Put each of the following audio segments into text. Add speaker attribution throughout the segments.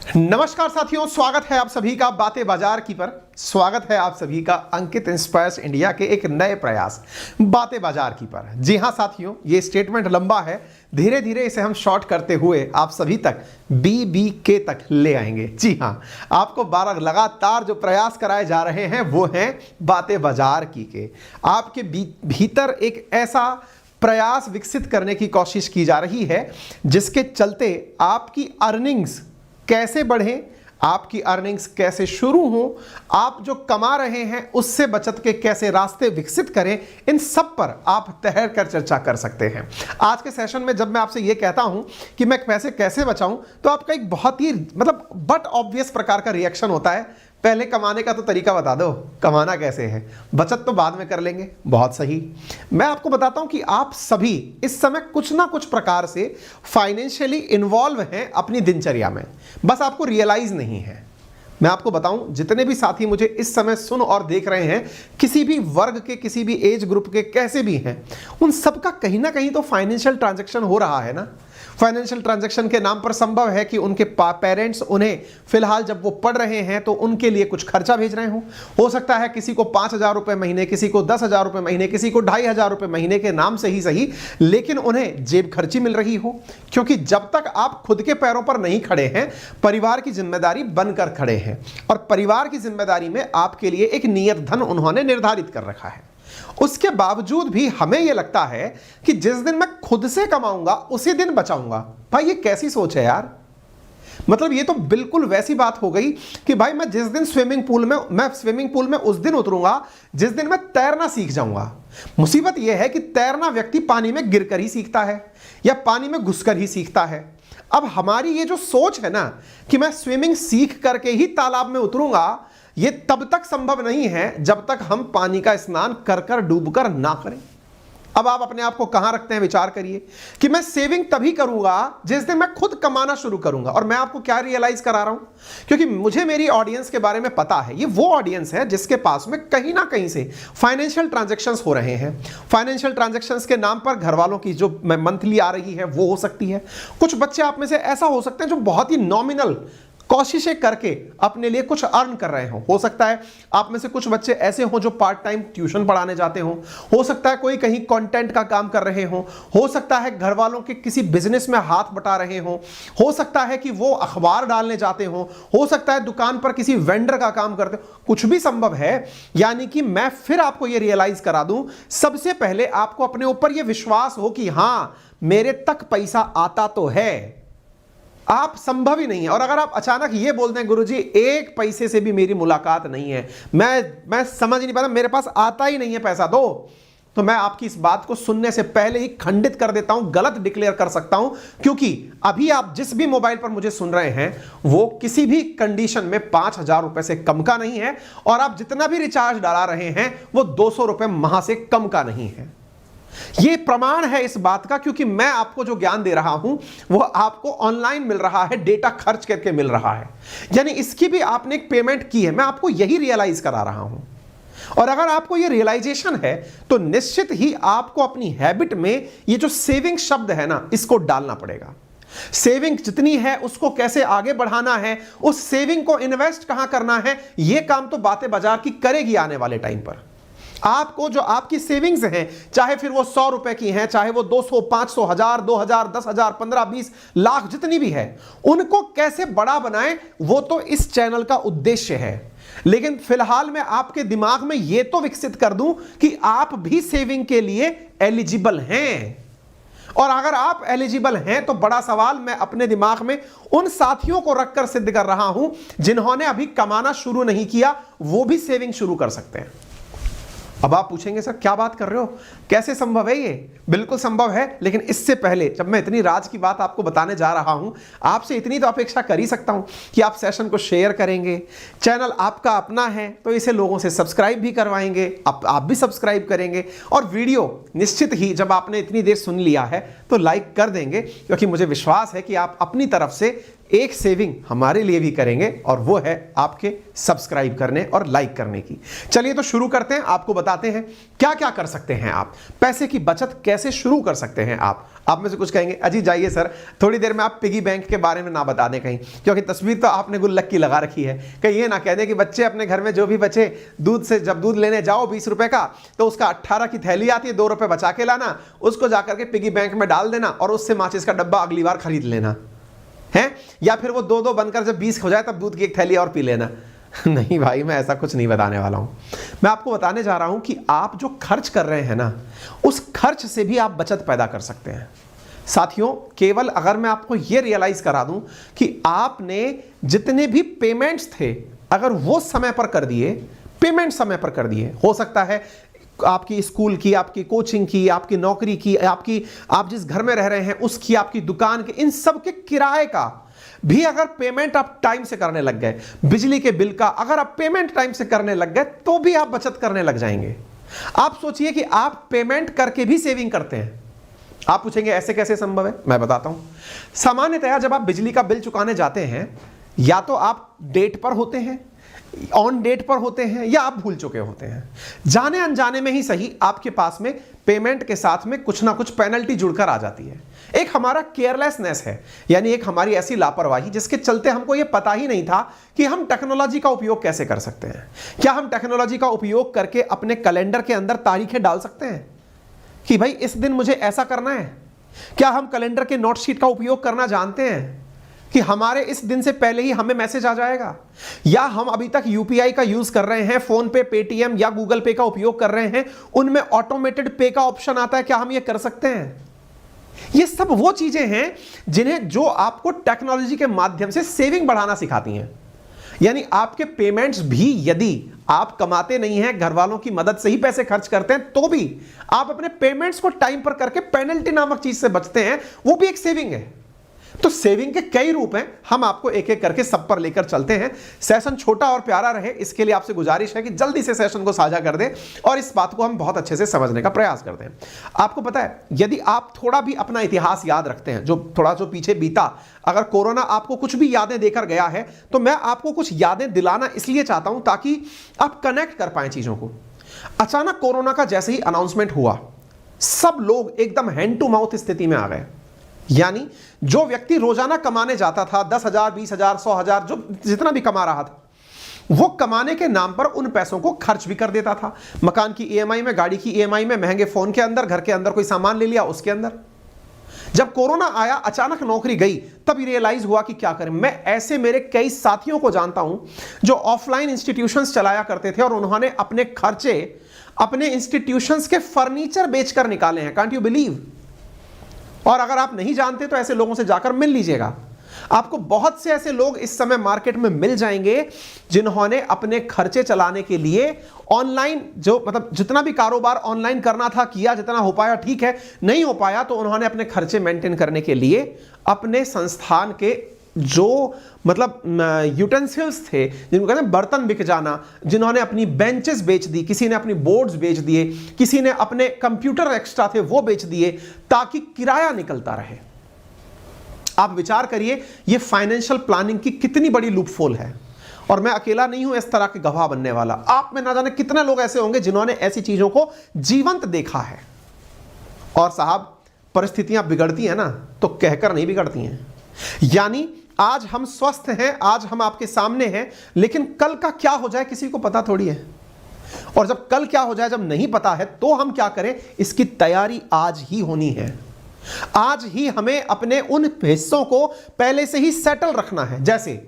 Speaker 1: नमस्कार साथियों, स्वागत है आप सभी का बातें बाजार की पर। स्वागत है आप सभी का अंकित इंस्पायर्स इंडिया के एक नए प्रयास बातें बाजार की पर। जी हां साथियों, ये स्टेटमेंट लंबा है, धीरे धीरे इसे हम शॉर्ट करते हुए आप सभी तक BBK तक ले आएंगे। जी हां, आपको 12 लगातार जो प्रयास कराए जा रहे हैं वो हैं बातें बाजार की के। आपके भीतर एक ऐसा प्रयास विकसित करने की कोशिश की जा रही है जिसके चलते आपकी अर्निंग्स कैसे बढ़े, आपकी अर्निंग्स कैसे शुरू हो, आप जो कमा रहे हैं उससे बचत के कैसे रास्ते विकसित करें, इन सब पर आप ठहर कर चर्चा कर सकते हैं। आज के सेशन में जब मैं आपसे यह कहता हूं कि मैं पैसे कैसे बचाऊं, तो आपका एक बहुत ही बट ऑब्वियस प्रकार का रिएक्शन होता है, पहले कमाने का तो तरीका बता दो, कमाना कैसे है, बचत तो बाद में कर लेंगे। बहुत सही, मैं आपको बताता हूं कि आप सभी इस समय कुछ ना कुछ प्रकार से फाइनेंशियली इन्वॉल्व हैं अपनी दिनचर्या में, बस आपको रियलाइज नहीं है। मैं आपको बताऊं, जितने भी साथी मुझे इस समय सुन और देख रहे हैं, किसी भी वर्ग के, किसी भी एज ग्रुप के, कैसे भी हैं, उन सबका कहीं ना कहीं तो फाइनेंशियल ट्रांजैक्शन हो रहा है ना। फाइनेंशियल ट्रांजैक्शन के नाम पर संभव है कि उनके पेरेंट्स उन्हें फिलहाल जब वो पढ़ रहे हैं तो उनके लिए कुछ खर्चा भेज रहे हो सकता है किसी को 5,000 रुपए महीने, किसी को 10,000 रुपए महीने, किसी को 2,500 रुपए महीने के नाम से ही सही, लेकिन उन्हें जेब खर्ची मिल रही हो। क्योंकि जब तक आप खुद के पैरों पर नहीं खड़े हैं, परिवार की जिम्मेदारी बनकर खड़े हैं, और परिवार की जिम्मेदारी में आपके लिए एक नियत धन उन्होंने निर्धारित कर रखा है। उसके बावजूद भी हमें यह लगता है कि जिस दिन मैं खुद से कमाऊंगा उसी दिन बचाऊंगा। भाई ये कैसी सोच है यार। मतलब ये तो बिल्कुल वैसी बात हो गई कि भाई मैं जिस दिन स्विमिंग पूल में उस दिन उतरूंगा जिस दिन मैं तैरना सीख जाऊंगा। मुसीबत यह है कि तैरना व्यक्ति पानी में गिरकर ही सीखता है या पानी में घुसकर ही सीखता है। अब हमारी ये जो सोच है ना कि मैं स्विमिंग सीख करके ही तालाब में उतरूंगा, ये तब तक संभव नहीं है जब तक हम पानी का स्नान कर कर डूबकर ना करें। अब आप अपने आप को कहां रखते हैं, विचार करिए कि मैं सेविंग तभी करूंगा जिस दिन मैं खुद कमाना शुरू करूंगा। और मैं आपको क्या रियलाइज करा रहा हूं, क्योंकि मुझे मेरी ऑडियंस के बारे में पता है, ये वो ऑडियंस है जिसके पास में कहीं ना कहीं से फाइनेंशियल ट्रांजैक्शंस हो रहे हैं। फाइनेंशियल ट्रांजैक्शंस के नाम पर घर वालों की जो मंथली आ रही है वो हो सकती है। कुछ बच्चे आप में से ऐसा हो सकते हैं जो बहुत ही नॉमिनल कोशिशें करके अपने लिए कुछ अर्न कर रहे हो सकता है आप में से कुछ बच्चे ऐसे हों जो पार्ट टाइम ट्यूशन पढ़ाने जाते हो सकता है कोई कहीं कंटेंट का काम कर रहे हो सकता है घर वालों के किसी बिजनेस में हाथ बटा रहे हो सकता है कि वो अखबार डालने जाते हो सकता है दुकान पर किसी वेंडर का काम करते हो, कुछ भी संभव है। यानी कि मैं फिर आपको ये रियलाइज करा दूं, सबसे पहले आपको अपने ऊपर ये विश्वास हो कि हां मेरे तक पैसा आता तो है। आप संभव ही नहीं है। और अगर आप अचानक ये बोलते हैं गुरुजी एक पैसे से भी मेरी मुलाकात नहीं है, मैं समझ नहीं पाता, मेरे पास आता ही नहीं है पैसा दो, तो मैं आपकी इस बात को सुनने से पहले ही खंडित कर देता हूं, गलत डिक्लेयर कर सकता हूं। क्योंकि अभी आप जिस भी मोबाइल पर मुझे सुन रहे हैं वो किसी भी कंडीशन में 5,000 रुपए से कम का नहीं है, और आप जितना भी रिचार्ज डाला रहे हैं वो 200 रुपए माह से कम का नहीं है। यह प्रमाण है इस बात का, क्योंकि मैं आपको जो ज्ञान दे रहा हूं वो आपको ऑनलाइन मिल रहा है, डेटा खर्च करके मिल रहा है, यानी इसकी भी आपने एक पेमेंट की है। मैं आपको यही रियलाइज करा रहा हूं, और अगर आपको यह रियलाइजेशन है तो निश्चित ही आपको अपनी हैबिट में ये जो सेविंग शब्द है ना, इसको डालना पड़ेगा। सेविंग जितनी है उसको कैसे आगे बढ़ाना है, उस सेविंग को इन्वेस्ट कहां करना है, यह काम तो बातें बाजार की करेगी आने वाले टाइम पर। आपको जो आपकी सेविंग्स हैं, चाहे फिर वो 100 रुपए की हैं, चाहे वो 200, 500, 1000, 2000, 10,000, 15, 20 लाख जितनी भी है, उनको कैसे बड़ा बनाएं, वो तो इस चैनल का उद्देश्य है। लेकिन फिलहाल मैं आपके दिमाग में ये तो विकसित कर दूं कि आप भी सेविंग के लिए एलिजिबल हैं। और अगर आप एलिजिबल हैं तो बड़ा सवाल मैं अपने दिमाग में उन साथियों को रखकर सिद्ध कर रहा हूं जिन्होंने अभी कमाना शुरू नहीं किया, वो भी सेविंग शुरू कर सकते हैं। अब आप पूछेंगे सर क्या बात कर रहे हो, कैसे संभव है ये? बिल्कुल संभव है, लेकिन इससे पहले जब मैं इतनी राज की बात आपको बताने जा रहा हूं, आपसे इतनी तो अपेक्षा कर ही सकता हूं कि आप सेशन को शेयर करेंगे। चैनल आपका अपना है तो इसे लोगों से सब्सक्राइब भी करवाएंगे, आप भी सब्सक्राइब करेंगे, और वीडियो निश्चित ही जब आपने इतनी देर सुन लिया है तो लाइक कर देंगे, क्योंकि मुझे विश्वास है कि आप अपनी तरफ से एक सेविंग हमारे लिए भी करेंगे और वो है आपके सब्सक्राइब करने और लाइक करने की। चलिए तो शुरू करते हैं, आपको बताते हैं क्या क्या कर सकते हैं आप, पैसे की बचत कैसे शुरू कर सकते हैं आप में से कुछ कहेंगे अजी जाइए सर थोड़ी देर में आप पिगी बैंक के बारे में ना बता दें कहीं, क्योंकि तस्वीर तो आपने गुल्लक की लगा रखी है, कहीं ये ना कह दें कि बच्चे अपने घर में जो भी बचे दूध से जब दूध लेने जाओ 20 रुपए का तो उसका 18 की थैली आती है, 2 रुपए बचा के लाना, उसको जाकर के पिगी बैंक में डाल देना और उससे माचिस का डब्बा अगली बार खरीद लेना है, या फिर वो 2-2 बनकर जब 20 हो जाए तब दूध की एक थैली और पी लेना। नहीं भाई, मैं ऐसा कुछ नहीं बताने वाला हूं। मैं आपको बताने जा रहा हूं कि आप जो खर्च कर रहे हैं ना, उस खर्च से भी आप बचत पैदा कर सकते हैं। साथियों, केवल अगर मैं आपको यह रियलाइज करा दूं कि आपने जितने भी पेमेंट्स थे अगर वो समय पर कर दिए, पेमेंट समय पर कर दिए, हो सकता है आपकी स्कूल की, आपकी कोचिंग की, आपकी नौकरी की, आप जिस घर में रह रहे हैं उसकी, आपकी दुकान के, इन सब के किराए का भी अगर पेमेंट आप टाइम से करने लग गए, बिजली के बिल का अगर आप पेमेंट टाइम से करने लग गए तो भी आप बचत करने लग जाएंगे। आप सोचिए कि आप पेमेंट करके भी सेविंग करते हैं। आप पूछेंगे ऐसे कैसे संभव है? मैं बताता हूं। सामान्यतया जब आप बिजली का बिल चुकाने जाते हैं, या तो आप डेट पर होते हैं, ऑन डेट पर होते हैं, या आप भूल चुके होते हैं। जाने अनजाने में ही सही आपके पास में पेमेंट के साथ में कुछ ना कुछ पेनल्टी जुड़कर आ जाती है। एक हमारा केयरलेसनेस है, यानी एक हमारी ऐसी लापरवाही जिसके चलते हमको यह पता ही नहीं था कि हम टेक्नोलॉजी का उपयोग कैसे कर सकते हैं। क्या हम टेक्नोलॉजी का उपयोग करके अपने कैलेंडर के अंदर तारीखें डाल सकते हैं कि भाई इस दिन मुझे ऐसा करना है? क्या हम कैलेंडर के नोट शीट का उपयोग करना जानते हैं कि हमारे इस दिन से पहले ही हमें मैसेज आ जाएगा? या हम अभी तक यूपीआई का यूज कर रहे हैं, फोन पे, पेटीएम या गूगल पे का उपयोग कर रहे हैं, उनमें ऑटोमेटेड पे का ऑप्शन आता है, क्या हम ये कर सकते हैं? ये सब वो चीजें हैं जिन्हें जो आपको टेक्नोलॉजी के माध्यम से सेविंग बढ़ाना सिखाती हैं। यानी आपके पेमेंट्स भी यदि आप कमाते नहीं हैं, घर वालों की मदद से ही पैसे खर्च करते हैं, तो भी आप अपने पेमेंट्स को टाइम पर करके पेनल्टी नामक चीज से बचते हैं, वो भी एक सेविंग है। तो सेविंग के कई रूप हैं, हम आपको एक एक करके सब पर लेकर चलते हैं। सेशन छोटा और प्यारा रहे, इसके लिए आपसे गुजारिश है कि जल्दी से सेशन को साझा कर दें और इस बात को हम बहुत अच्छे से समझने का प्रयास करते हैं। आपको पता है, यदि आप थोड़ा भी अपना इतिहास याद रखते हैं, जो पीछे बीता, अगर कोरोना आपको कुछ भी यादें देकर गया है तो मैं आपको कुछ यादें दिलाना इसलिए चाहता हूं ताकि आप कनेक्ट कर पाएं चीजों को। अचानक कोरोना का जैसे ही अनाउंसमेंट हुआ, सब लोग एकदम हैंड टू माउथ स्थिति में आ गए। यानी जो व्यक्ति रोजाना कमाने जाता था 10,000, 20,000, 100,000, जो जितना भी कमा रहा था, वो कमाने के नाम पर उन पैसों को खर्च भी कर देता था। मकान की ईएमआई में, गाड़ी की ईएमआई में, महंगे फोन के अंदर, घर के अंदर कोई सामान ले लिया उसके अंदर। जब कोरोना आया, अचानक नौकरी गई, तब रियलाइज हुआ कि क्या करें। मैं ऐसे मेरे कई साथियों को जानता हूं जो ऑफलाइन इंस्टीट्यूशंस चलाया करते थे और उन्होंने अपने खर्चे अपने इंस्टीट्यूशंस के फर्नीचर बेचकर निकाले हैं। Can't you believe? और अगर आप नहीं जानते तो ऐसे लोगों से जाकर मिल लीजिएगा। आपको बहुत से ऐसे लोग इस समय मार्केट में मिल जाएंगे जिन्होंने अपने खर्चे चलाने के लिए ऑनलाइन, जो मतलब जितना भी कारोबार ऑनलाइन करना था किया, जितना हो पाया ठीक है, नहीं हो पाया तो उन्होंने अपने खर्चे मेंटेन करने के लिए अपने संस्थान के जो मतलब यूटेंसिल्स थे, जिनको कहते हैं बर्तन बिक जाना, जिन्होंने अपनी बेंचेस बेच दी, किसी ने अपनी बोर्ड्स बेच दिए, किसी ने अपने कंप्यूटर एक्स्ट्रा थे वो बेच दिए ताकि किराया निकलता रहे। आप विचार करिए ये फाइनेंशियल प्लानिंग की कितनी बड़ी लूपहोल है। और मैं अकेला नहीं हूं इस तरह के गवाह बनने वाला। आप में ना जाने कितने लोग ऐसे होंगे जिन्होंने ऐसी चीजों को जीवंत देखा है। और साहब, परिस्थितियां बिगड़ती हैं ना तो कहकर नहीं बिगड़ती हैं। यानी आज हम स्वस्थ हैं, आज हम आपके सामने हैं, लेकिन कल का क्या हो जाए किसी को पता थोड़ी है। और जब कल क्या हो जाए जब नहीं पता है तो हम क्या करें, इसकी तैयारी आज ही होनी है। आज ही हमें अपने उन हिस्सों को पहले से ही सेटल रखना है। जैसे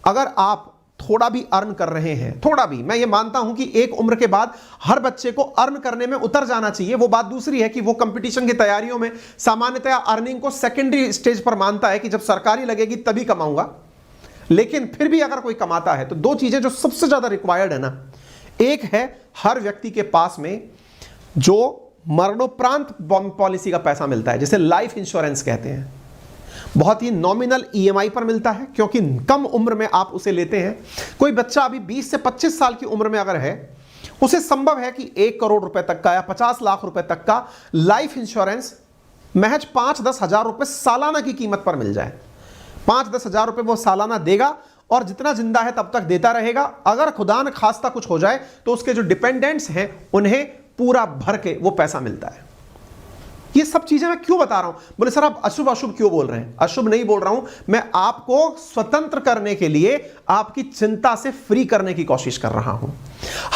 Speaker 1: अगर आप थोड़ा भी अर्न कर रहे हैं, थोड़ा भी, मैं ये मानता हूं कि एक उम्र के बाद हर बच्चे को अर्न करने में उतर जाना चाहिए। वो बात दूसरी है कि वो कंपटीशन की तैयारियों में सामान्यतया अर्निंग को सेकेंडरी स्टेज पर मानता है कि जब सरकारी लगेगी तभी कमाऊंगा। लेकिन फिर भी अगर कोई कमाता है तो दो चीजें जो सबसे ज्यादा रिक्वायर्ड है ना, एक है हर व्यक्ति के पास में जो मरणोपरांत पॉलिसी का पैसा मिलता है, जिसे लाइफ इंश्योरेंस कहते हैं। बहुत ही नॉमिनल ईएमआई पर मिलता है क्योंकि कम उम्र में आप उसे लेते हैं। कोई बच्चा अभी 20 से 25 साल की उम्र में अगर है, उसे संभव है कि 1 करोड़ रुपए तक का या 50 लाख रुपए तक का लाइफ इंश्योरेंस महज 5-10 हजार रुपए सालाना की कीमत पर मिल जाए। 5-10 हजार रुपए वो सालाना देगा और जितना जिंदा है तब तक देता रहेगा। अगर खुदा न खास्ता कुछ हो जाए तो उसके जो डिपेंडेंट्स हैं उन्हें पूरा भर के वो पैसा मिलता है। ये सब चीजें मैं क्यों बता रहा हूं? बोले सर आप अशुभ अशुभ क्यों बोल रहे हैं? अशुभ नहीं बोल रहा हूं, मैं आपको स्वतंत्र करने के लिए, आपकी चिंता से फ्री करने की कोशिश कर रहा हूं।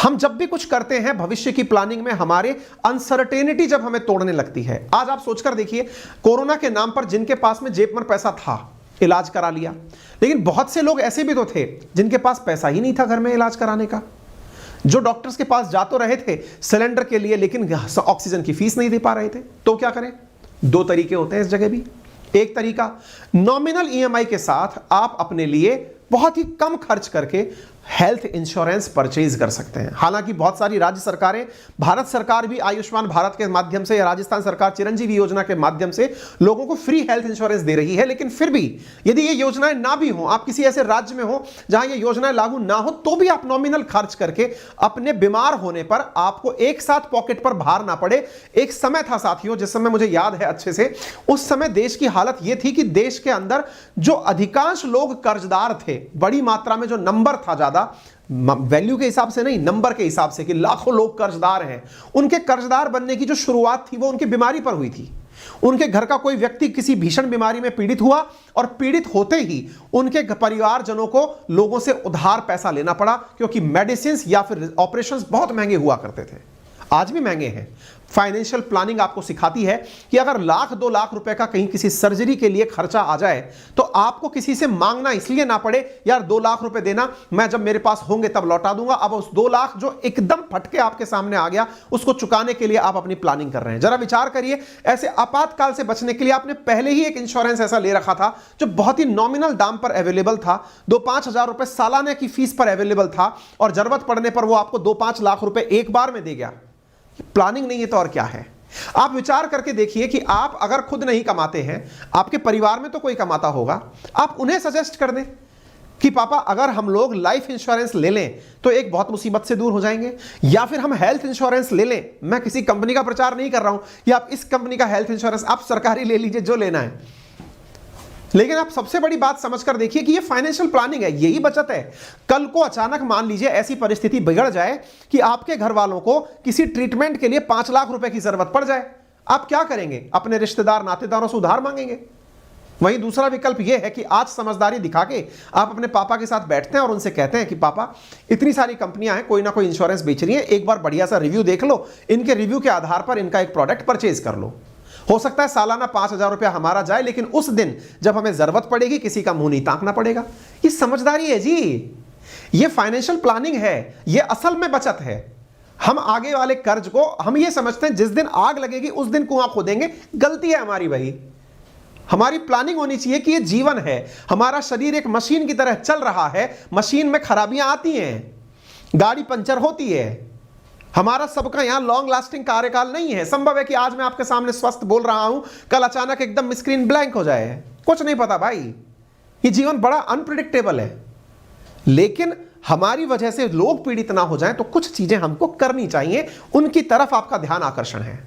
Speaker 1: हम जब भी कुछ करते हैं भविष्य की प्लानिंग में, हमारे अनसर्टेनिटी जब हमें तोड़ने लगती है। आज आप सोचकर देखिए, कोरोना के नाम पर जिनके पास में जेब में पैसा था इलाज करा लिया, लेकिन बहुत से लोग ऐसे भी तो थे जिनके पास पैसा ही नहीं था घर में इलाज कराने का, जो डॉक्टर्स के पास जा तो रहे थे सिलेंडर के लिए लेकिन ऑक्सीजन की फीस नहीं दे पा रहे थे। तो क्या करें? दो तरीके होते हैं इस जगह भी। एक तरीका, नॉमिनल ईएमआई के साथ आप अपने लिए बहुत ही कम खर्च करके हेल्थ इंश्योरेंस परचेज कर सकते हैं। हालांकि बहुत सारी राज्य सरकारें, भारत सरकार भी आयुष्मान भारत के माध्यम से या राजस्थान सरकार चिरंजीवी योजना के माध्यम से लोगों को फ्री हेल्थ इंश्योरेंस दे रही है, लेकिन फिर भी यदि ये योजनाएं ना भी हो, आप किसी ऐसे राज्य में हो जहां ये योजनाएं लागू ना हो, तो भी आप नॉमिनल खर्च करके अपने बीमार होने पर आपको एक साथ पॉकेट पर भार ना पड़े। एक समय था साथियों, जिस समय मुझे याद है अच्छे से, उस समय देश की हालत यह थी कि देश के अंदर जो अधिकांश लोग कर्जदार थे, बड़ी मात्रा में जो नंबर था, ज्यादा वैल्यू के हिसाब से नहीं, नंबर के हिसाब से, कि लाखों लोग कर्जदार हैं, उनके कर्जदार बनने की जो शुरुआत थी वो उनकी बीमारी पर हुई थी। उनके घर का कोई व्यक्ति किसी भीषण बीमारी में पीड़ित हुआ और पीड़ित होते ही उनके परिवारजनों को लोगों से उधार पैसा लेना पड़ा, क्योंकि मेडिसिन या फिर ऑपरेशंस बहुत महंगे हुआ करते थे, आज भी महंगे हैं। फाइनेंशियल प्लानिंग आपको सिखाती है कि अगर 1-2 लाख रुपए का कहीं किसी सर्जरी के लिए खर्चा आ जाए तो आपको किसी से मांगना इसलिए ना पड़े, यार 2 लाख रुपए देना, मैं जब मेरे पास होंगे तब लौटा दूंगा। अब उस 2 लाख जो एकदम फटके आपके सामने आ गया, उसको चुकाने के लिए आप अपनी प्लानिंग कर रहे हैं। जरा विचार करिए, ऐसे आपातकाल से बचने के लिए आपने पहले ही एक इंश्योरेंस ऐसा ले रखा था जो बहुत ही नॉमिनल दाम पर अवेलेबल था, 2-5 हजार रुपए सालाना की फीस पर अवेलेबल था, और जरूरत पड़ने पर वो आपको 2-5 लाख रुपए एक बार में दे गया। प्लानिंग नहीं है तो और क्या है? आप विचार करके देखिए कि आप अगर खुद नहीं कमाते हैं, आपके परिवार में तो कोई कमाता होगा, आप उन्हें सजेस्ट कर दें कि पापा अगर हम लोग लाइफ इंश्योरेंस ले लें तो एक बहुत मुसीबत से दूर हो जाएंगे, या फिर हम हेल्थ इंश्योरेंस ले लें। मैं किसी कंपनी का प्रचार नहीं कर रहा हूं कि आप इस कंपनी का हेल्थ इंश्योरेंस, आप सरकारी ले लीजिए जो लेना है, लेकिन आप सबसे बड़ी बात समझकर देखिए कि ये फाइनेंशियल प्लानिंग है, यही बचत है। कल को अचानक मान लीजिए ऐसी परिस्थिति बिगड़ जाए कि आपके घर वालों को किसी ट्रीटमेंट के लिए 5 लाख रुपए की जरूरत पड़ जाए, आप क्या करेंगे? अपने रिश्तेदार नातेदारों से उधार मांगेंगे। वहीं दूसरा विकल्प यह है कि आज समझदारी दिखा के आप अपने पापा के साथ बैठते हैं और उनसे कहते हैं कि पापा इतनी सारी कंपनियां हैं, कोई ना कोई इंश्योरेंस बेच रही है, एक बार बढ़िया सा रिव्यू देख लो, इनके रिव्यू के आधार पर इनका एक प्रोडक्ट परचेज कर लो। हो सकता है सालाना 5 हजार रुपया हमारा जाए, लेकिन उस दिन जब हमें जरूरत पड़ेगी किसी का मुंह नहीं ताकना पड़ेगा। ये समझदारी है जी, ये फाइनेंशियल प्लानिंग है, ये असल में बचत है। हम आगे वाले कर्ज को हम ये समझते हैं जिस दिन आग लगेगी उस दिन कुआं खोदेंगे, गलती है हमारी भाई। हमारी प्लानिंग होनी चाहिए कि ये जीवन है, हमारा शरीर एक मशीन की तरह चल रहा है, मशीन में खराबियां आती हैं, गाड़ी पंचर होती है, हमारा सबका यहां लॉन्ग लास्टिंग कार्यकाल नहीं है। संभव है कि आज मैं आपके सामने स्वस्थ बोल रहा हूं, कल अचानक एकदम स्क्रीन ब्लैंक हो जाए, कुछ नहीं पता भाई। ये जीवन बड़ा अनप्रिडिक्टेबल है, लेकिन हमारी वजह से लोग पीड़ित ना हो जाएं तो कुछ चीजें हमको करनी चाहिए, उनकी तरफ आपका ध्यान आकर्षण है।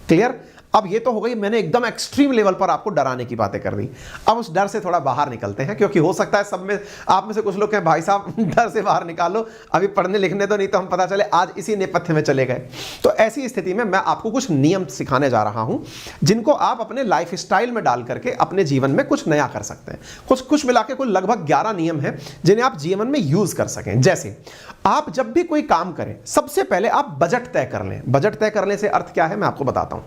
Speaker 1: क्लियर? अब ये तो हो गई, मैंने एकदम एक्सट्रीम लेवल पर आपको डराने की बातें कर दी। अब उस डर से थोड़ा बाहर निकलते हैं, क्योंकि हो सकता है सब में आप में से कुछ लोग कहें भाई साहब डर से बाहर निकालो, अभी पढ़ने लिखने तो नहीं तो हम पता चले आज इसी नेपथ्य में चले गए। तो ऐसी स्थिति में मैं आपको कुछ नियम सिखाने जा रहा हूं जिनको आप अपने लाइफ स्टाइल में डाल करके अपने जीवन में कुछ नया कर सकते हैं। कुछ मिला के कुल लगभग 11 नियम हैं जिन्हें आप जीवन में यूज कर सकें। जैसे आप जब भी कोई काम करें सबसे पहले आप बजट तय कर लें। बजट तय करने से अर्थ क्या है मैं आपको बताता हूं।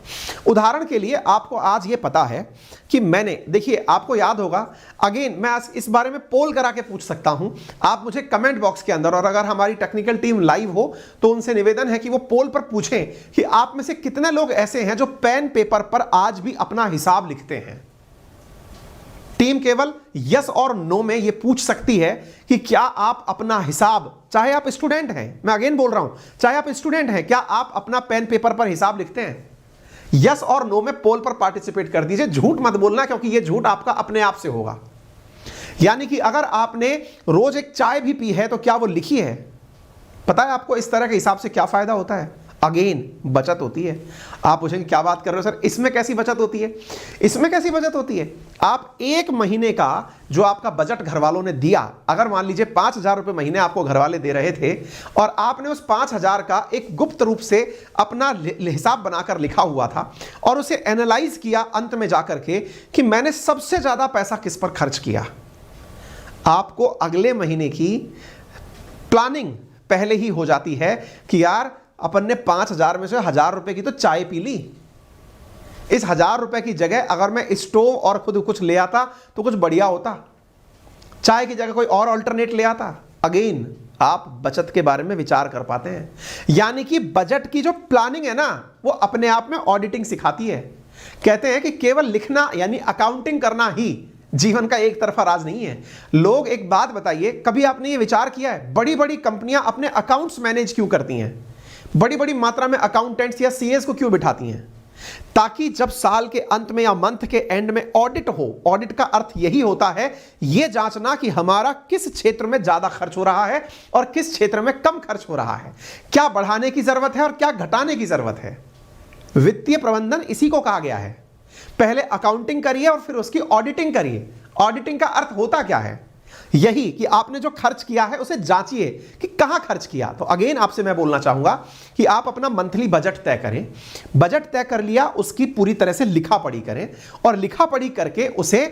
Speaker 1: उदाहरण के लिए आपको आज ये पता है कि मैंने, देखिए आपको याद होगा, अगेन मैं आज इस बारे में पोल करा के पूछ सकता हूं, आप मुझे कमेंट बॉक्स के अंदर, और अगर हमारी टेक्निकल टीम लाइव हो तो उनसे निवेदन है कि वो पोल पर पूछें कि आप में से कितने लोग ऐसे हैं जो पेन पेपर पर आज भी अपना हिसाब लिखते हैं। टीम केवल यस और नो में यह पूछ सकती है कि क्या आप अपना हिसाब, चाहे आप स्टूडेंट हैं, मैं अगेन बोल रहा हूं, चाहे आप स्टूडेंट हैं, क्या आप अपना पेन पेपर पर हिसाब लिखते हैं? यस और नो में पोल पर पार्टिसिपेट कर दीजिए। झूठ मत बोलना, क्योंकि यह झूठ आपका अपने आप से होगा। यानी कि अगर आपने रोज एक चाय भी पी है तो क्या वो लिखी है? पता है आपको इस तरह के हिसाब से क्या फायदा होता है? अगेन बचत होती है। आप पूछेंगे क्या बात कर रहे हो सर, इसमें कैसी बचत होती है? इसमें कैसी बचत होती है? आप एक महीने का जो आपका बजट घर वालों ने दिया, अगर मान लीजिए 5,000 रुपए महीने आपको घर वाले दे रहे थे और आपने उस 5,000 का एक गुप्त रूप से अपना हिसाब बनाकर लिखा हुआ था और उसे एनालाइज किया अंत में जाकर के कि मैंने सबसे ज्यादा पैसा किस पर खर्च किया, आपको अगले महीने की प्लानिंग पहले ही हो जाती है कि यार अपन ने 5,000 में से 1,000 रुपए की तो चाय पी ली, इस 1,000 रुपए की जगह अगर मैं स्टोव और खुद कुछ ले आता तो कुछ बढ़िया होता, चाय की जगह कोई और अल्टरनेट ले आता। अगेन आप बचत के बारे में विचार कर पाते हैं। यानी कि बजट की जो प्लानिंग है ना, वो अपने आप में ऑडिटिंग सिखाती है। कहते हैं कि केवल लिखना यानी अकाउंटिंग करना ही जीवन का एक तरफा राज नहीं है। लोग एक बात बताइए, कभी आपने ये विचार किया है बड़ी बड़ी कंपनियां अपने अकाउंट्स मैनेज क्यों करती हैं? बड़ी बड़ी मात्रा में अकाउंटेंट्स या सीएस को क्यों बिठाती हैं? ताकि जब साल के अंत में या मंथ के एंड में ऑडिट हो। ऑडिट का अर्थ यही होता है यह जांचना कि हमारा किस क्षेत्र में ज्यादा खर्च हो रहा है और किस क्षेत्र में कम खर्च हो रहा है, क्या बढ़ाने की जरूरत है और क्या घटाने की जरूरत है। वित्तीय प्रबंधन इसी को कहा गया है। पहले अकाउंटिंग करिए और फिर उसकी ऑडिटिंग करिए। ऑडिटिंग का अर्थ होता क्या है? यही कि आपने जो खर्च किया है उसे जांचिए कि कहां खर्च किया। तो अगेन आपसे मैं बोलना चाहूंगा कि आप अपना मंथली बजट तय करें। बजट तय कर लिया, उसकी पूरी तरह से लिखा पढ़ी करें और लिखा पढ़ी करके उसे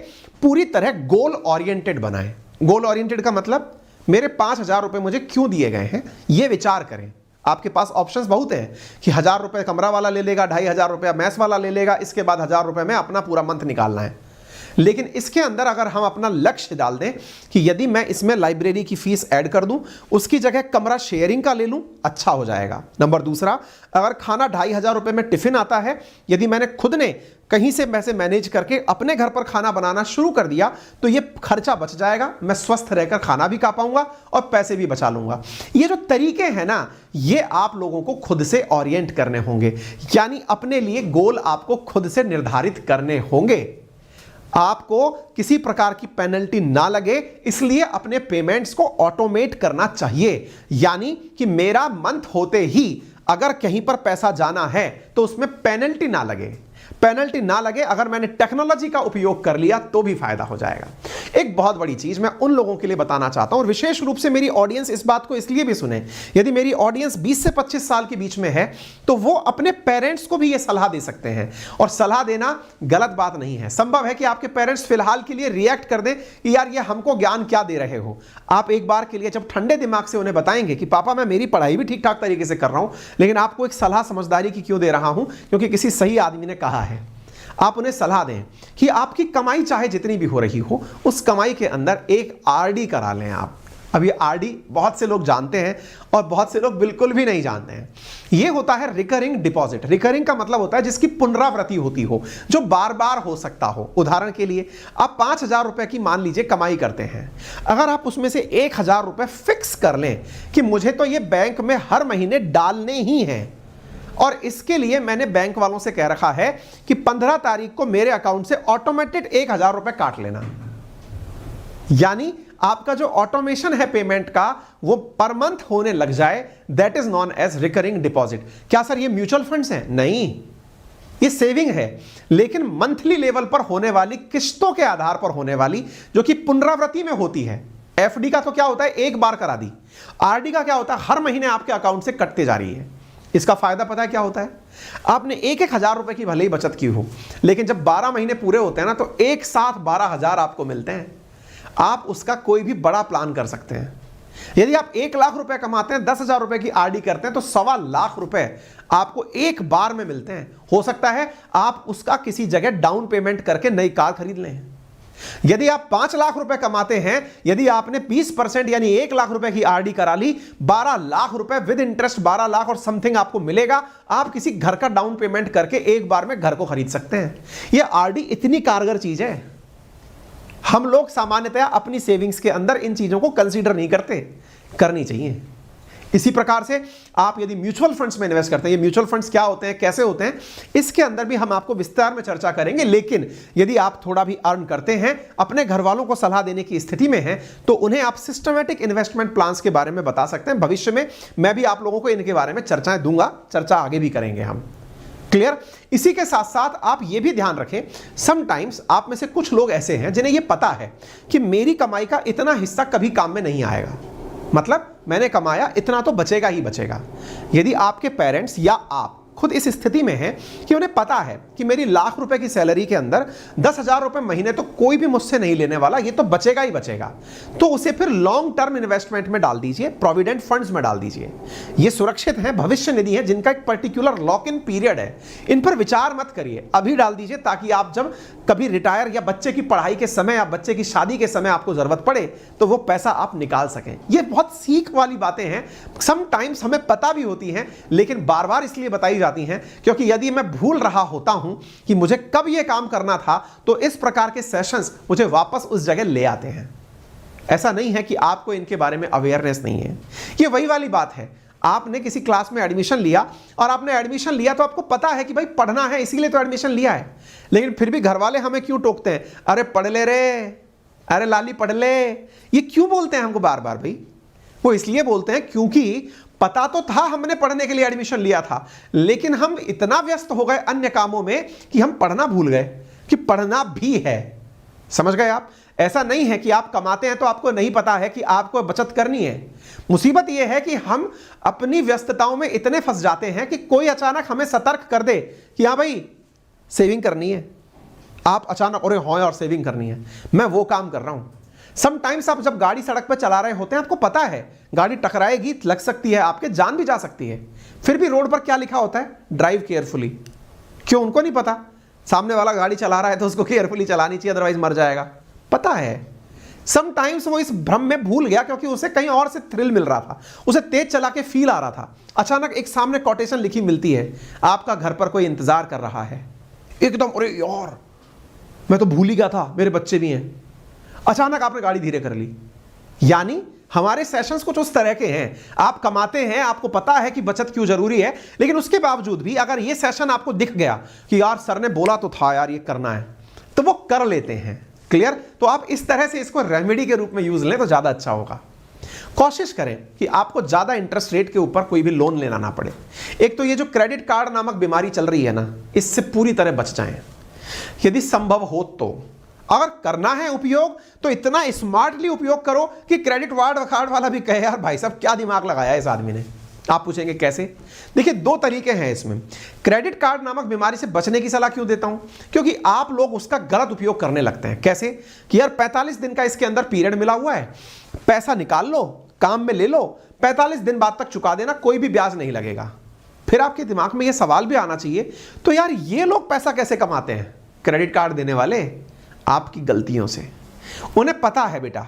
Speaker 1: पूरी तरह गोल ओरिएंटेड बनाएं। गोल ओरिएंटेड का मतलब मेरे 5,000 रुपए मुझे क्यों दिए गए हैं, यह विचार करें। आपके पास ऑप्शंस बहुत हैं कि 1,000 रुपए कमरा वाला ले लेगा, 2,500 रुपया मैस वाला ले लेगा, इसके बाद 1,000 रुपए में अपना पूरा मंथ निकालना है। लेकिन इसके अंदर अगर हम अपना लक्ष्य डाल दें कि यदि मैं इसमें लाइब्रेरी की फीस ऐड कर दूं, उसकी जगह कमरा शेयरिंग का ले लूं, अच्छा हो जाएगा। नंबर दूसरा, अगर खाना 2,500 रुपए में टिफिन आता है, यदि मैंने खुद ने कहीं से पैसे मैनेज करके अपने घर पर खाना बनाना शुरू कर दिया तो ये खर्चा बच जाएगा, मैं स्वस्थ रहकर खाना भी खा पाऊंगा और पैसे भी बचा लूंगा। ये जो तरीके हैं ना, ये आप लोगों को खुद से ओरिएंट करने होंगे, यानी अपने लिए गोल आपको खुद से निर्धारित करने होंगे। आपको किसी प्रकार की पेनल्टी ना लगे, इसलिए अपने पेमेंट्स को ऑटोमेट करना चाहिए। यानी कि मेरा मंथ होते ही अगर कहीं पर पैसा जाना है तो उसमें पेनल्टी ना लगे। पेनल्टी ना लगे, अगर मैंने टेक्नोलॉजी का उपयोग कर लिया तो भी फायदा हो जाएगा। एक बहुत बड़ी चीज मैं उन लोगों के लिए बताना चाहता हूं, और विशेष रूप से मेरी ऑडियंस इस बात को इसलिए भी सुने, यदि मेरी ऑडियंस 20 से 25 साल के बीच में है तो वो अपने पेरेंट्स को भी ये सलाह दे सकते हैं। और सलाह देना गलत बात नहीं है। संभव है कि आपके पेरेंट्स फिलहाल के लिए रिएक्ट कर दें कि यार ये हमको ज्ञान क्या दे रहे हो। आप एक बार के लिए जब ठंडे दिमाग से उन्हें बताएंगे कि पापा मैं मेरी पढ़ाई भी ठीक ठाक तरीके से कर रहा हूं, लेकिन आपको एक सलाह समझदारी की क्यों दे रहा हूं, क्योंकि किसी सही आदमी ने कहा है। आप उन्हें सलाह दें कि आपकी कमाई चाहे जितनी भी हो रही हो, उस कमाई के अंदर एक आरडी करा लें आप। अब ये आरडी बहुत से लोग जानते हैं और बहुत से लोग बिल्कुल भी नहीं जानते हैं। ये होता है रिकरिंग डिपॉजिट। रिकरिंग का मतलब होता है जिसकी पुनरावृत्ति होती हो, जो बार बार हो सकता हो। उदाहरण के लिए आप 5,000 रुपए की मान लीजिए कमाई करते हैं, अगर आप उसमें से 1,000 रुपए फिक्स कर लें कि मुझे तो ये बैंक में हर महीने डालने ही हैं, और इसके लिए मैंने बैंक वालों से कह रखा है कि 15 तारीख को मेरे अकाउंट से ऑटोमेटेड 1,000 रुपए काट लेना। यानी आपका जो ऑटोमेशन है पेमेंट का, वो पर मंथ होने लग जाए, that is known as recurring deposit. क्या सर ये म्यूचुअल फंड्स हैं? नहीं, ये सेविंग है, लेकिन मंथली लेवल पर होने वाली, किस्तों के आधार पर होने वाली, जो कि पुनरावृत्ति में होती है। एफडी का तो क्या होता है, एक बार करा दी। आरडी का क्या होता है, हर महीने आपके अकाउंट से कटते जा रही है। इसका फायदा पता है क्या होता है? आपने 1,000 रुपए की भले ही बचत की हो, लेकिन जब 12 महीने पूरे होते हैं ना, तो एक साथ 12,000 आपको मिलते हैं। आप उसका कोई भी बड़ा प्लान कर सकते हैं। यदि आप 1,00,000 रुपए कमाते हैं, 10,000 रुपए की आरडी करते हैं, तो 1,25,00,000 रुपए आपको एक बार में मिलते हैं। हो सकता है आप उसका किसी जगह डाउन पेमेंट करके नई कार खरीद लें। यदि आप 5,00,000 रुपए कमाते हैं, यदि आपने 20% यानी 1,00,000 रुपए की आरडी करा ली, 12,00,000 रुपए विद इंटरेस्ट 12,00,000 और समथिंग आपको मिलेगा। आप किसी घर का डाउन पेमेंट करके एक बार में घर को खरीद सकते हैं। यह आरडी इतनी कारगर चीज है। हम लोग सामान्यतया अपनी सेविंग्स के अंदर इन चीजों को कंसीडर नहीं करते, करनी चाहिए। इसी प्रकार से आप यदि म्यूचुअल फंड्स में इन्वेस्ट करते हैं, ये म्यूचुअल फंड्स क्या होते हैं, कैसे होते हैं, इसके अंदर भी हम आपको विस्तार में चर्चा करेंगे। लेकिन यदि आप थोड़ा भी अर्न करते हैं, अपने घर वालों को सलाह देने की स्थिति में हैं, तो उन्हें आप सिस्टमैटिक इन्वेस्टमेंट प्लान्स के बारे में बता सकते हैं। भविष्य में मैं भी आप लोगों को इनके बारे में चर्चाएं दूंगा, चर्चा आगे भी करेंगे हम। क्लियर? इसी के साथ साथ आप ये भी ध्यान रखें, समटाइम्स आप में से कुछ लोग ऐसे हैं जिन्हें ये पता है कि मेरी कमाई का इतना हिस्सा कभी काम में नहीं आएगा, मतलब मैंने कमाया इतना तो बचेगा ही बचेगा। यदि आपके पेरेंट्स या आप खुद इस स्थिति में हैं कि उन्हें पता है कि मेरी लाख रुपए की सैलरी के अंदर 10,000 रुपए महीने तो कोई भी मुझसे नहीं लेने वाला, ये तो बचेगा ही बचेगा, तो उसे फिर लॉन्ग टर्म इन्वेस्टमेंट में डाल दीजिए, प्रोविडेंट फंड्स में डाल दीजिए। ये सुरक्षित है, भविष्य निधि है, जिनका एक पर्टिकुलर लॉक इन पीरियड है। इन पर विचार मत करिए, अभी डाल दीजिए, ताकि आप जब कभी रिटायर या बच्चे की पढ़ाई के समय या बच्चे की शादी के समय आपको जरूरत पड़े तो वो पैसा आप निकाल सकें। ये बहुत सीख वाली बातें हैं, समटाइम्स हमें पता भी होती हैं, लेकिन बार बार इसलिए बताई जाती हैं क्योंकि यदि मैं भूल रहा होता हूं कि मुझे कब यह काम करना था, तो इस प्रकार के सेशंस मुझे वापस उस जगह ले आते हैं। ऐसा नहीं है कि आपको इनके बारे में अवेयरनेस नहीं है। ये वही वाली बात है, आपने किसी क्लास में एडमिशन लिया और आपने एडमिशन लिया तो आपको पता है कि भाई पढ़ना है, इसीलिए तो एडमिशन लिया है, लेकिन फिर भी घर वाले हमें क्यों टोकते हैं, अरे पढ़ ले रे, अरे लाली पढ़ ले। ये क्यों बोलते हैं हमको बार बार? भाई वो इसलिए बोलते हैं क्योंकि पता तो था हमने पढ़ने के लिए एडमिशन लिया था, लेकिन हम इतना व्यस्त हो गए अन्य कामों में कि हम पढ़ना भूल गए कि पढ़ना भी है। समझ गए आप? ऐसा नहीं है कि आप कमाते हैं तो आपको नहीं पता है कि आपको बचत करनी है। मुसीबत यह है कि हम अपनी व्यस्तताओं में इतने फंस जाते हैं कि कोई अचानक हमें सतर्क कर दे कि हाँ भाई सेविंग करनी है, आप अचानक अरे हाँ यार सेविंग करनी है, मैं वो काम कर रहा हूं। समटाइम्स आप जब गाड़ी सड़क पर चला रहे होते हैं, आपको पता है गाड़ी टकराएगी, लग सकती है, आपके जान भी जा सकती है, फिर भी रोड पर क्या लिखा होता है, ड्राइव केयरफुली। क्यों? उनको नहीं पता सामने वाला गाड़ी चला रहा है तो उसको केयरफुली चलानी चाहिए, अदरवाइज मर जाएगा। पता है। समटाइम्स वो इस भ्रम में भूल गया क्योंकि उसे कहीं और से थ्रिल मिल रहा था, उसे तेज चला के फील आ रहा था। अचानक एक सामने कोटेशन लिखी मिलती है, आपका घर पर कोई इंतजार कर रहा है, एकदम अरे यार मैं तो भूल ही गया था, मेरे बच्चे भी हैं, अचानक आपने गाड़ी धीरे कर ली। यानी हमारे सेशंस कुछ उस तरह के हैं, आप कमाते हैं, आपको पता है कि बचत क्यों जरूरी है, लेकिन उसके बावजूद भी अगर ये सेशन आपको दिख गया कि यार सर ने बोला तो था यार ये करना है, तो वो कर लेते हैं। क्लियर? तो आप इस तरह से इसको रेमेडी के रूप में यूज लें तो ज्यादा अच्छा होगा। कोशिश करें कि आपको ज्यादा इंटरेस्ट रेट के ऊपर कोई भी लोन लेना ना पड़े। एक तो ये जो क्रेडिट कार्ड नामक बीमारी चल रही है ना, इससे पूरी तरह बच जाएं यदि संभव हो तो। अगर करना है उपयोग तो इतना स्मार्टली उपयोग करो कि क्रेडिट कार्ड वाला भी कहे यार भाई साहब क्या दिमाग लगाया इस आदमी ने। आप पूछेंगे कैसे? देखिए दो तरीके हैं इसमें। क्रेडिट कार्ड नामक बीमारी से बचने की सलाह क्यों देता हूं? क्योंकि आप लोग उसका गलत उपयोग करने लगते हैं। कैसे? कि यार 45 दिन का इसके अंदर पीरियड मिला हुआ है, पैसा निकाल लो, काम में ले लो, 45 दिन बाद तक चुका देना, कोई भी ब्याज नहीं लगेगा। फिर आपके दिमाग में यह सवाल भी आना चाहिए, तो यार ये लोग पैसा कैसे कमाते हैं? क्रेडिट कार्ड देने वाले आपकी गलतियों से। उन्हें पता है बेटा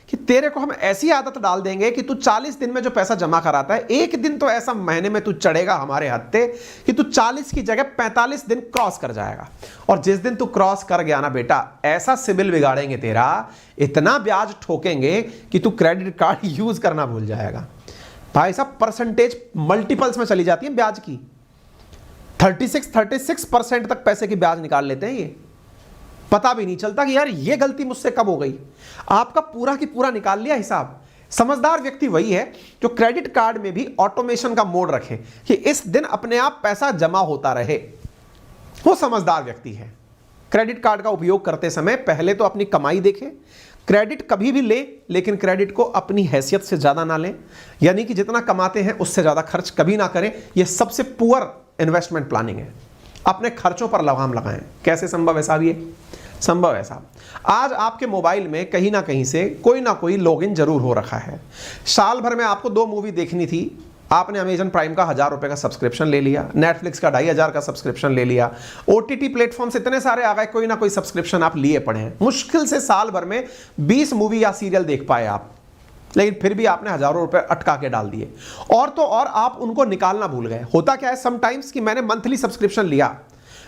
Speaker 1: कि तेरे को हम ऐसी आदत डाल देंगे कि तू 40 दिन में जो पैसा जमा कराता है, एक दिन तो ऐसा महीने में तू चढ़ेगा हमारे हत्थे कि तू 40 की जगह 45 दिन क्रॉस कर जाएगा। और जिस दिन तू क्रॉस कर गया ना बेटा, ऐसा सिबिल बिगाड़ेंगे तेरा, इतना ब्याज ठोकेंगे कि तू क्रेडिट कार्ड यूज करना भूल जाएगा। भाई साहब परसेंटेज मल्टीपल्स में चली जाती है ब्याज की, 36% तक पैसे की ब्याज निकाल लेते हैं ये। पता भी नहीं चलता कि यार ये गलती मुझसे कब हो गई। आपका पूरा की पूरा निकाल लिया हिसाब। समझदार व्यक्ति वही है जो क्रेडिट कार्ड में भी ऑटोमेशन का मोड रखे कि इस दिन अपने आप पैसा जमा होता रहे। वो समझदार व्यक्ति है। क्रेडिट कार्ड का उपयोग करते समय पहले तो अपनी कमाई देखे। क्रेडिट कभी भी ले, लेकिन क्रेडिट को अपनी हैसियत से ज्यादा ना लें, यानी कि जितना कमाते हैं उससे ज्यादा खर्च कभी ना करें। यह सबसे पुअर इन्वेस्टमेंट प्लानिंग है। अपने खर्चों पर लगाम लगाएं। कैसे संभव है साहब? ये संभव है साहब, आज आपके मोबाइल में कहीं ना कहीं से कोई ना कोई लॉगिन जरूर हो रखा है। साल भर में आपको 2 मूवी देखनी थी, आपने अमेजन प्राइम का 1000 रुपए का सब्सक्रिप्शन ले लिया, नेटफ्लिक्स का 2500 का सब्सक्रिप्शन ले लिया, ओटीटी प्लेटफॉर्म्स इतने सारे आ गए, कोई ना कोई सब्सक्रिप्शन आप लिए पड़े हैं। मुश्किल से साल भर में 20 मूवी या सीरियल देख पाए आप, लेकिन फिर भी आपने हजारों रुपए अटका के डाल दिए। और तो और आप उनको निकालना भूल गए। होता क्या है समटाइम्स कि मैंने मंथली सब्सक्रिप्शन लिया,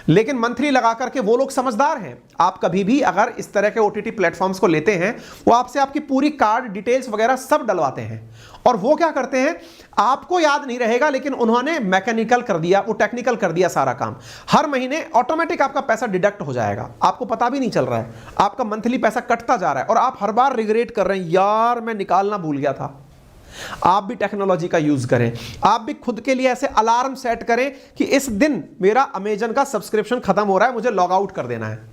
Speaker 1: लेकिन मंथली लगा करके वो लोग समझदार हैं। आप कभी भी अगर इस तरह के ओटीटी प्लेटफॉर्म्स को लेते हैं, वो आपसे आपकी पूरी कार्ड डिटेल्स वगैरह सब डलवाते हैं, और वो क्या करते हैं, आपको याद नहीं रहेगा लेकिन उन्होंने मैकेनिकल कर दिया, वो टेक्निकल कर दिया सारा काम। हर महीने ऑटोमेटिक आपका पैसा डिडक्ट हो जाएगा, आपको पता भी नहीं चल रहा है, आपका मंथली पैसा कटता जा रहा है और आप हर बार रिग्रेट कर रहे हैं, यार मैं निकालना भूल गया था। आप भी टेक्नोलॉजी का यूज करें, आप भी खुद के लिए ऐसे अलार्म सेट करें कि इस दिन मेरा अमेजन का सब्सक्रिप्शन खत्म हो रहा है, मुझे लॉग आउट कर देना है।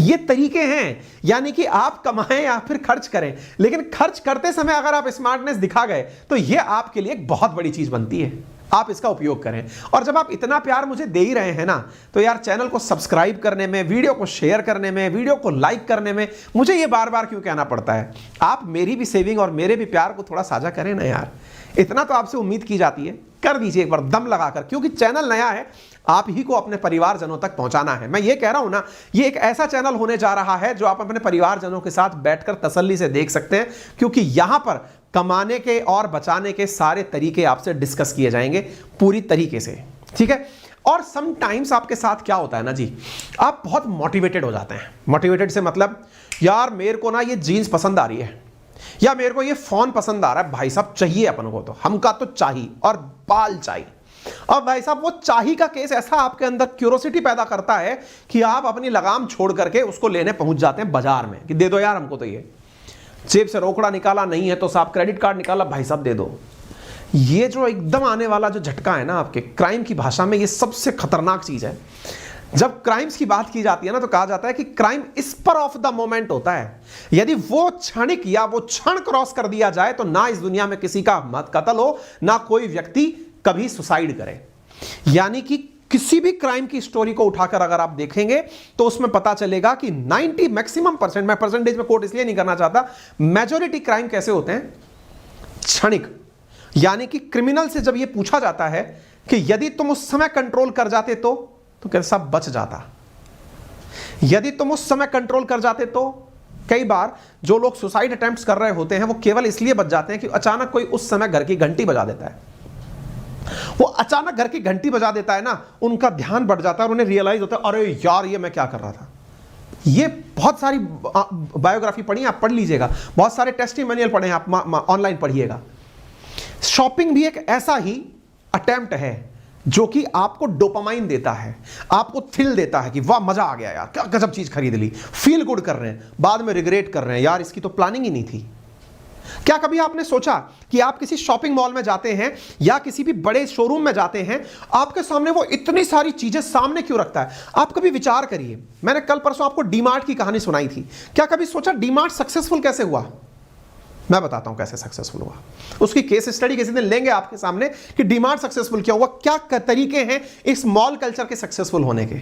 Speaker 1: ये तरीके हैं, यानी कि आप कमाएं या फिर खर्च करें, लेकिन खर्च करते समय अगर आप स्मार्टनेस दिखा गए तो यह आपके लिए एक बहुत बड़ी चीज बनती है। आप इसका उपयोग करें। और जब आप इतना प्यार मुझे दे ही रहे हैं ना, तो यार चैनल को सब्सक्राइब करने में, वीडियो को शेयर करने में, वीडियो को लाइक करने में मुझे ये बार बार क्यों कहना पड़ता है। आप मेरी भी सेविंग और मेरे भी प्यार को थोड़ा साझा करें ना यार, इतना तो आपसे उम्मीद की जाती है, कर दीजिए एक बार दम लगाकर, क्योंकि चैनल नया है, आप ही को अपने परिवारजनों तक पहुंचाना है। मैं ये कह रहा हूं ना, ये एक ऐसा चैनल होने जा रहा है जो आप अपने परिवारजनों के साथ बैठकर तसल्ली से देख सकते हैं, क्योंकि यहां पर कमाने के और बचाने के सारे तरीके आपसे डिस्कस किए जाएंगे पूरी तरीके से, ठीक है। और समटाइम्स आपके साथ क्या होता है ना जी, आप बहुत मोटिवेटेड हो जाते हैं। मोटिवेटेड से मतलब, यार मेरे को ना ये जीन्स पसंद आ रही है, या मेरे को ये फोन पसंद आ रहा है, भाई साहब चाहिए अपन को, तो हमका तो चाहिए और बाल चाहिए। और भाई साहब वो चाही का केस ऐसा आपके अंदर क्यूरोसिटी पैदा करता है कि आप अपनी लगाम छोड़ करके उसको लेने पहुंच जाते हैं बाजार में कि दे दो यार हमको, तो ये जेब से रोकड़ा निकाला नहीं है तो साहब क्रेडिट कार्ड निकाला, भाई साहब दे दो। ये जो एकदम आने वाला जो झटका है ना आपके, क्राइम की भाषा में ये सबसे खतरनाक चीज है। जब क्राइम्स की बात की जाती है ना, तो कहा जाता है कि crime spur of the moment होता है। यदि वो क्षणिक या वो क्षण क्रॉस कर दिया जाए तो ना इस दुनिया में किसी का मत कत्ल हो, ना कोई व्यक्ति कभी सुसाइड करे। यानी कि किसी भी क्राइम की स्टोरी को उठाकर अगर आप देखेंगे तो उसमें पता चलेगा कि 90 मैक्सिमम परसेंट, मैं परसेंटेज में कोट इसलिए नहीं करना चाहता, मेजॉरिटी क्राइम कैसे होते हैं, क्षणिक। यानी कि क्रिमिनल से जब यह पूछा जाता है कि यदि तुम उस समय कंट्रोल कर जाते तो कैसा बच जाता, यदि तुम उस समय कंट्रोल कर जाते तो। कई बार जो लोग सुसाइड अटेम्प्ट्स कर रहे होते हैं वो केवल इसलिए बच जाते हैं कि अचानक कोई उस समय घर की घंटी बजा देता है। वो अचानक घर की घंटी बजा देता है ना, उनका ध्यान बढ़ जाता है और उन्हें रियलाइज होता है, अरे यार ये मैं क्या कर रहा था। ये बहुत सारी बायोग्राफी पढ़ी, आप पढ़ लीजिएगा, बहुत सारे टेस्टिमोनियल पढ़े, आप ऑनलाइन पढ़िएगा। शॉपिंग भी एक ऐसा ही अटेम्प्ट है जो कि आपको डोपामाइन देता है, आपको थ्रिल देता है कि वाह मजा आ गया यार, क्या गजब चीज खरीद ली, फील गुड कर रहे हैं, बाद में रिग्रेट कर रहे हैं, यार इसकी तो प्लानिंग ही नहीं थी। क्या कभी आपने सोचा कि आप किसी शॉपिंग मॉल में जाते हैं या किसी भी बड़े शोरूम में जाते हैं, आपके सामने वो इतनी सारी चीजें सामने क्यों रखता है? आप कभी विचार करिए। मैंने कल परसों आपको डीमार्ट की कहानी सुनाई थी, क्या कभी सोचा डीमार्ट सक्सेसफुल कैसे हुआ? मैं बताता हूं कैसे सक्सेसफुल हुआ। उसकी केस स्टडी किसी दिन लेंगे आपके सामने कि डीमार्ट सक्सेसफुल क्या हुआ, क्या तरीके हैं इस मॉल कल्चर के सक्सेसफुल होने के।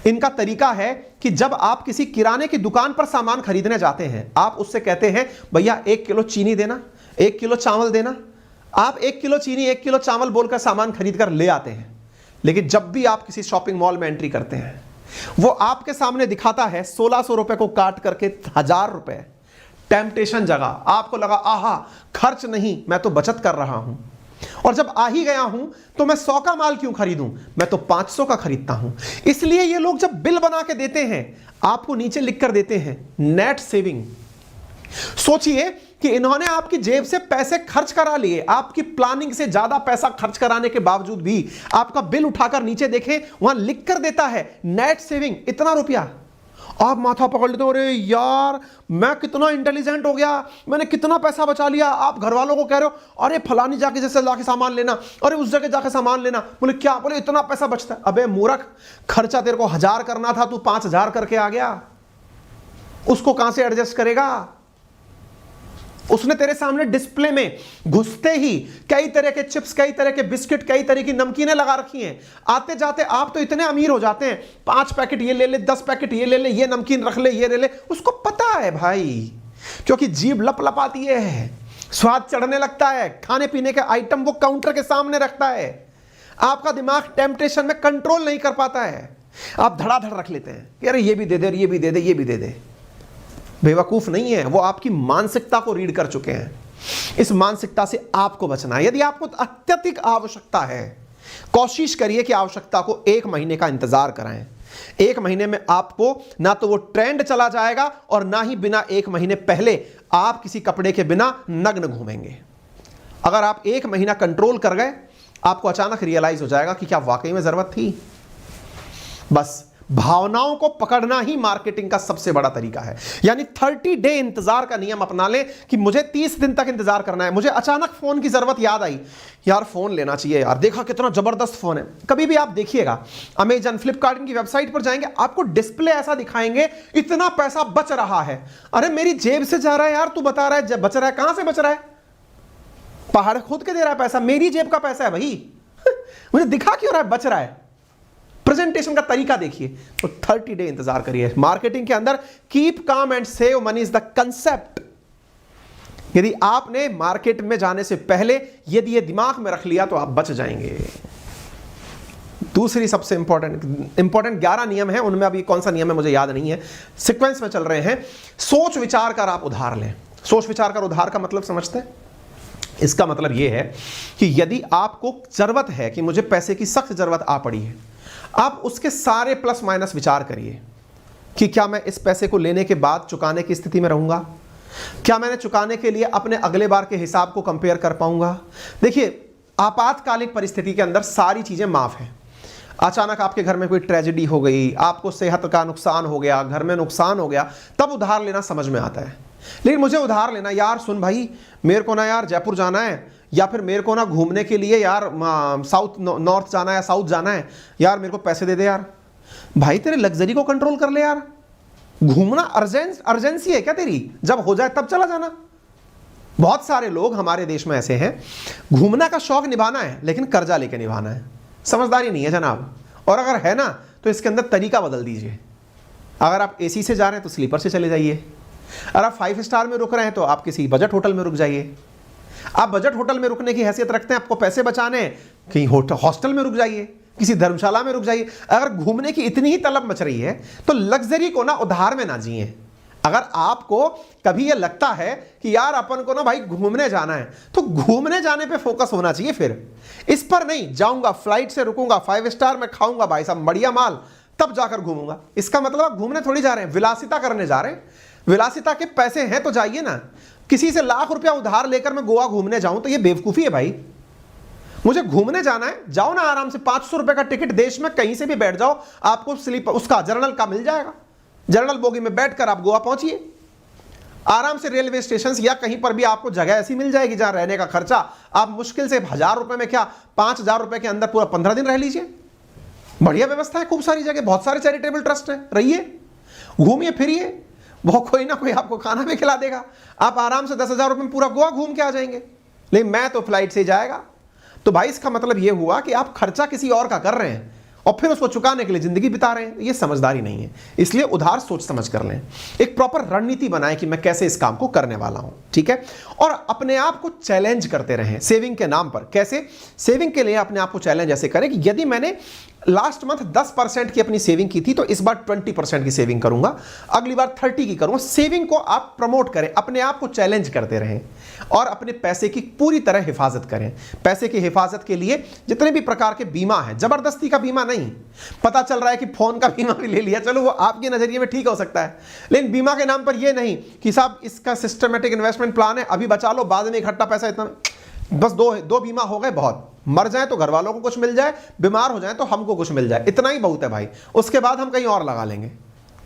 Speaker 1: इनका तरीका है कि जब आप किसी किराने की दुकान पर सामान खरीदने जाते हैं, आप उससे कहते हैं भैया 1 किलो चीनी देना, 1 किलो चावल देना। आप 1 किलो चीनी 1 किलो चावल बोलकर सामान खरीद कर ले आते हैं। लेकिन जब भी आप किसी शॉपिंग मॉल में एंट्री करते हैं, वो आपके सामने दिखाता है 1600 रुपए को काट करके 1000 रुपए। टेम्पटेशन जगा, आपको लगा आहा खर्च नहीं, मैं तो बचत कर रहा हूं, और जब आ ही गया हूं तो मैं 100 का माल क्यों खरीदूं, मैं तो 500 का खरीदता हूं। इसलिए ये लोग जब बिल बना के देते हैं, आपको नीचे लिख कर देते हैं नेट सेविंग। सोचिए कि इन्होंने आपकी जेब से पैसे खर्च करा लिए, आपकी प्लानिंग से ज्यादा पैसा खर्च कराने के बावजूद भी आपका बिल उठाकर नीचे देखें, वहां लिख कर देता है नेट सेविंग इतना रुपया। आप माथा पकड़ लेते हो, अरे यार मैं कितना इंटेलिजेंट हो गया, मैंने कितना पैसा बचा लिया। आप घर वालों को कह रहे हो अरे फलानी जाके जैसे जाके सामान लेना, अरे उस जगह जाके सामान लेना, बोले क्या, बोले इतना पैसा बचता है। अबे मूर्ख, खर्चा तेरे को 1000 करना था, तू 5000 करके आ गया, उसको कहां से एडजस्ट करेगा? उसने तेरे सामने डिस्प्ले में घुसते ही कई तरह के चिप्स, कई तरह के बिस्किट, कई तरह की नमकीनें लगा रखी हैं। आते जाते आप तो इतने अमीर हो जाते हैं, 5 पैकेट ये ले ले, 10 पैकेट ये ले ले, ये नमकीन रख ले, ये ले ले। उसको पता है भाई, क्योंकि जीभ लपलपाती है, स्वाद चढ़ने लगता है, खाने पीने के आइटम वो काउंटर के सामने रखता है। आपका दिमाग टेम्पटेशन में कंट्रोल नहीं कर पाता है, आप धड़ाधड़ रख लेते हैं, अरे ये भी दे दे, ये भी दे दे, ये भी दे दे। बेवकूफ नहीं है वो, आपकी मानसिकता को रीड कर चुके हैं। इस मानसिकता से आपको बचना है। यदि आपको अत्यधिक आवश्यकता है, कोशिश करिए कि आवश्यकता को 1 महीने का इंतजार कराएं। 1 महीने में आपको ना तो वो ट्रेंड चला जाएगा और ना ही बिना 1 महीने पहले आप किसी कपड़े के बिना नग्न घूमेंगे। अगर आप 1 महीना कंट्रोल कर गए, आपको अचानक रियलाइज हो जाएगा कि क्या वाकई में जरूरत थी। बस भावनाओं को पकड़ना ही मार्केटिंग का सबसे बड़ा तरीका है। यानी 30 डे इंतजार का नियम अपना लें कि मुझे 30 दिन तक इंतजार करना है। मुझे अचानक फोन की जरूरत याद आई, यार फोन लेना चाहिए यार, देखा कितना जबरदस्त फोन है। कभी भी आप देखिएगा, अमेजन, फ्लिपकार्ट की वेबसाइट पर जाएंगे, आपको डिस्प्ले ऐसा दिखाएंगे इतना पैसा बच रहा है। अरे मेरी जेब से जा रहा है यार, तू बता रहा है बच रहा है, कहां से बच रहा है? पहाड़ खोद के दे रहा है पैसा, मेरी जेब का पैसा है भाई। मुझे दिखा क्यों रहा है बच रहा है? प्रेजेंटेशन का तरीका देखिए। तो 30 डे इंतजार करिए। मार्केटिंग के अंदर keep calm and save money is the concept. यदि आपने मार्केट में जाने से पहले यदि ये दिमाग में रख लिया तो आप बच जाएंगे। दूसरी सबसे इंपॉर्टेंट 11 नियम है, उनमें अभी कौन सा नियम है मुझे याद नहीं है, सीक्वेंस में चल रहे हैं। सोच विचार कर आप उधार लें। सोच विचार कर उधार का मतलब समझते हैं? इसका मतलब यह है कि यदि आपको जरूरत है कि मुझे पैसे की सख्त जरूरत आ पड़ी है, आप उसके सारे प्लस माइनस विचार करिए कि क्या मैं इस पैसे को लेने के बाद चुकाने की स्थिति में रहूंगा, क्या मैंने चुकाने के लिए अपने अगले बार के हिसाब को कंपेयर कर पाऊंगा। देखिए, आपातकालिक परिस्थिति के अंदर सारी चीजें माफ हैं। अचानक आपके घर में कोई ट्रेजेडी हो गई, आपको सेहत का नुकसान हो गया, घर में नुकसान हो गया, तब उधार लेना समझ में आता है। लेकिन मुझे उधार लेना, यार सुन भाई, मेरे को ना यार जयपुर जाना है, या फिर मेरे को ना घूमने के लिए यार साउथ नॉर्थ जाना है, साउथ जाना है, यार मेरे को पैसे दे दे यार। भाई तेरे लग्जरी को कंट्रोल कर ले यार। घूमना अर्जेंसी है क्या तेरी? जब हो जाए तब चला जाना। बहुत सारे लोग हमारे देश में ऐसे हैं, घूमना का शौक निभाना है लेकिन कर्जा लेके निभाना है। समझदारी नहीं है जनाब। और अगर है ना तो इसके अंदर तरीका बदल दीजिए। अगर आप एसी से जा रहे हैं तो स्लीपर से चले जाइए। अगर आप 5 स्टार में रुक रहे हैं तो आप किसी बजट होटल में रुक जाइए। आप बजट होटल में रुकने की हैसियत रखते हैं, आपको पैसे बचाने हैं, कहीं हॉस्टल में रुक जाइए, किसी धर्मशाला में रुक जाइए। अगर घूमने की इतनी ही तलब मच रही है तो लग्जरी को ना उधार में ना जिए। अगर आपको कभी यह लगता है कि यार अपन को ना भाई घूमने जाना है, तो घूमने जाने पे फोकस होना चाहिए। फिर इस पर नहीं, जाऊंगा फ्लाइट से रुकूंगा, 5 स्टार में खाऊंगा भाई साहब बढ़िया माल, तब जाकर घूमूंगा। इसका मतलब आप घूमने थोड़ी जा रहे हैं, विलासिता करने जा रहे हैं। विलासिता के पैसे हैं तो जाइए ना। किसी से लाख रुपया उधार लेकर मैं गोवा घूमने जाऊं तो ये बेवकूफी है भाई। मुझे घूमने जाना है, जाओ ना आराम से, 500 रुपए का टिकट, देश में कहीं से भी बैठ जाओ, आपको स्लीपर उसका जर्नल का मिल जाएगा। जर्नल बोगी में बैठकर आप गोवा पहुंचिए आराम से। रेलवे स्टेशन या कहीं पर भी आपको जगह ऐसी मिल जाएगी जहां रहने का खर्चा आप मुश्किल से 1000 रुपए में, क्या 5000 रुपए के अंदर पूरा 15 दिन रह लीजिए। बढ़िया व्यवस्था है, खूब सारी जगह, बहुत सारे चैरिटेबल ट्रस्ट है। रहिए, घूमिए फिरिए, वो कोई ना कोई आपको खाना भी खिला देगा। आप आराम से 10,000 रुपए में पूरा गोवा घूम के आ जाएंगे। लेकिन मैं तो फ्लाइट से जाएगा। तो भाई इसका मतलब ये हुआ कि आप खर्चा किसी और का कर रहे हैं और फिर उसको चुकाने के लिए जिंदगी बिता रहे हैं। ये समझदारी नहीं है। इसलिए उधार सोच समझ कर लें। एक प्रॉपर रणनीति बनाएं कि मैं कैसे इस काम को करने वाला हूं, ठीक है। और अपने आप को चैलेंज करते रहें सेविंग के नाम पर। कैसे? सेविंग के लिए अपने आप को चैलेंज ऐसे करें कि यदि मैंने लास्ट मंथ 10% की अपनी सेविंग की थी तो इस बार 20% की सेविंग करूंगा, अगली बार 30 की करूंगा। सेविंग को आप प्रमोट करें, अपने आप को चैलेंज करते रहें और अपने पैसे की पूरी तरह हिफाजत करें। पैसे की हिफाजत के लिए जितने भी प्रकार के बीमा है, जबरदस्ती का बीमा नहीं। पता चल रहा है कि फोन का बीमा भी ले लिया, चलो वो आपके नजरिए में ठीक हो सकता है, लेकिन बीमा के नाम पर ये नहीं कि साहब इसका सिस्टमेटिक इन्वेस्टमेंट प्लान है, अभी बचा लो, बाद में इकट्ठा पैसा इतना। बस दो बीमा हो गए बहुत। मर जाए तो घर वालों को कुछ मिल जाए, बीमार हो जाए तो हमको कुछ मिल जाए, इतना ही बहुत है भाई। उसके बाद हम कहीं और लगा लेंगे।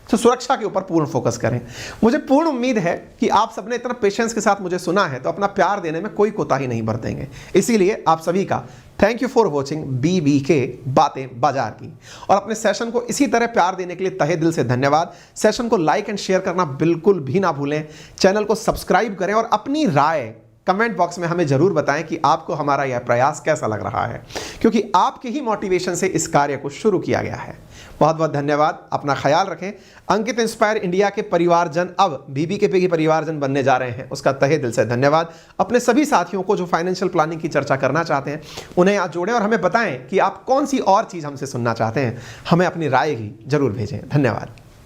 Speaker 1: तो सुरक्षा के ऊपर पूर्ण फोकस करें। मुझे पूर्ण उम्मीद है कि आप सबने इतना पेशेंस के साथ मुझे सुना है तो अपना प्यार देने में कोई कोताही नहीं बरतेंगे। इसीलिए आप सभी का thank you for watching BBK बातें बाजार की। और अपने सेशन को इसी तरह प्यार देने के लिए तहे दिल से धन्यवाद। सेशन को लाइक एंड शेयर करना बिल्कुल भी ना भूलें। चैनल को सब्सक्राइब करें और अपनी राय कमेंट बॉक्स में हमें जरूर बताएं कि आपको हमारा यह प्रयास कैसा लग रहा है, क्योंकि आपके ही मोटिवेशन से इस कार्य को शुरू किया गया है। बहुत बहुत धन्यवाद। अपना ख्याल रखें। अंकित इंस्पायर इंडिया के परिवारजन अब BBK के परिवारजन बनने जा रहे हैं, उसका तहे दिल से धन्यवाद। अपने सभी साथियों को जो फाइनेंशियल प्लानिंग की चर्चा करना चाहते हैं उन्हें आज जोड़ें और हमें बताएं कि आप कौन सी और चीज़ हमसे सुनना चाहते हैं। हमें अपनी राय ही जरूर भेजें। धन्यवाद।